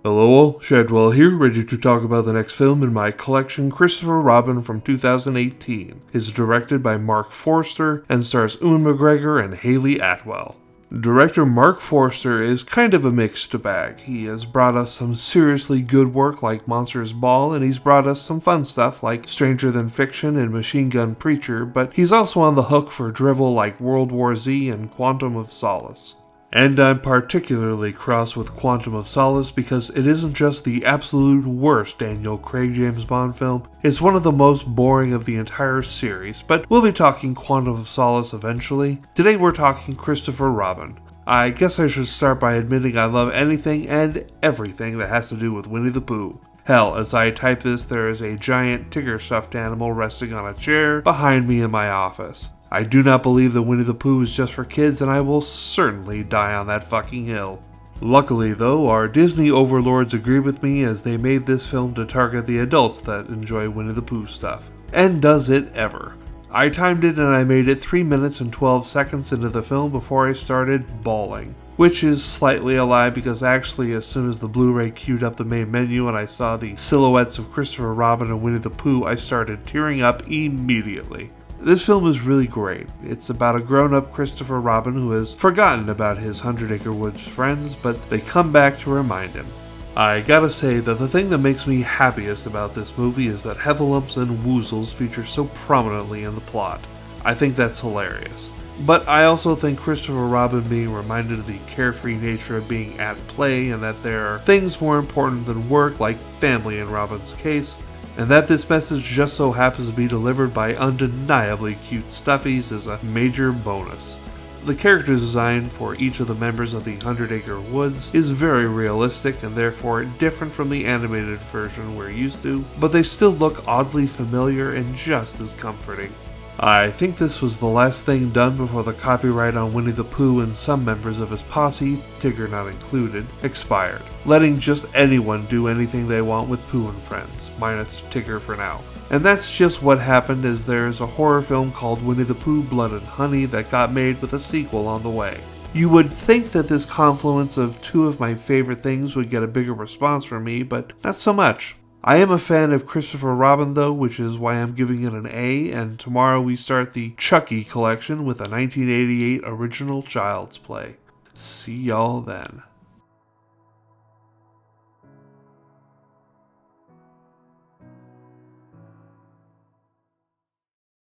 Hello, Shadwell here, ready to talk about the next film in my collection, Christopher Robin from 2018. It's directed by Mark Forster and stars Ewan McGregor and Hayley Atwell. Director Mark Forster is kind of a mixed bag. He has brought us some seriously good work like Monsters Ball, and he's brought us some fun stuff like Stranger Than Fiction and Machine Gun Preacher, but he's also on the hook for drivel like World War Z and Quantum of Solace. And I'm particularly cross with Quantum of Solace because it isn't just the absolute worst Daniel Craig James Bond film, it's one of the most boring of the entire series, but we'll be talking Quantum of Solace eventually. Today we're talking Christopher Robin. I guess I should start by admitting I love anything and everything that has to do with Winnie the Pooh. Hell, as I type this, there is a giant Tigger stuffed animal resting on a chair behind me in my office. I do not believe that Winnie the Pooh is just for kids, and I will certainly die on that fucking hill. Luckily though, our Disney overlords agree with me as they made this film to target the adults that enjoy Winnie the Pooh stuff. And does it ever. I timed it and I made it 3 minutes and 12 seconds into the film before I started bawling. Which is slightly a lie because actually as soon as the Blu-ray queued up the main menu and I saw the silhouettes of Christopher Robin and Winnie the Pooh, I started tearing up immediately. This film is really great. It's about a grown-up Christopher Robin who has forgotten about his Hundred Acre Woods friends, but they come back to remind him. I gotta say that the thing that makes me happiest about this movie is that heffalumps and woozles feature so prominently in the plot. I think that's hilarious. But I also think Christopher Robin being reminded of the carefree nature of being at play and that there are things more important than work, like family in Robin's case, and that this message just so happens to be delivered by undeniably cute stuffies is a major bonus. The character design for each of the members of the Hundred Acre Woods is very realistic and therefore different from the animated version we're used to, but they still look oddly familiar and just as comforting. I think this was the last thing done before the copyright on Winnie the Pooh and some members of his posse, Tigger not included, expired, letting just anyone do anything they want with Pooh and Friends, minus Tigger for now. And that's just what happened, as there's a horror film called Winnie the Pooh Blood and Honey that got made with a sequel on the way. You would think that this confluence of two of my favorite things would get a bigger response from me, but not so much. I am a fan of Christopher Robin though, which is why I'm giving it an A, and tomorrow we start the Chucky collection with a 1988 original Child's Play. See y'all then.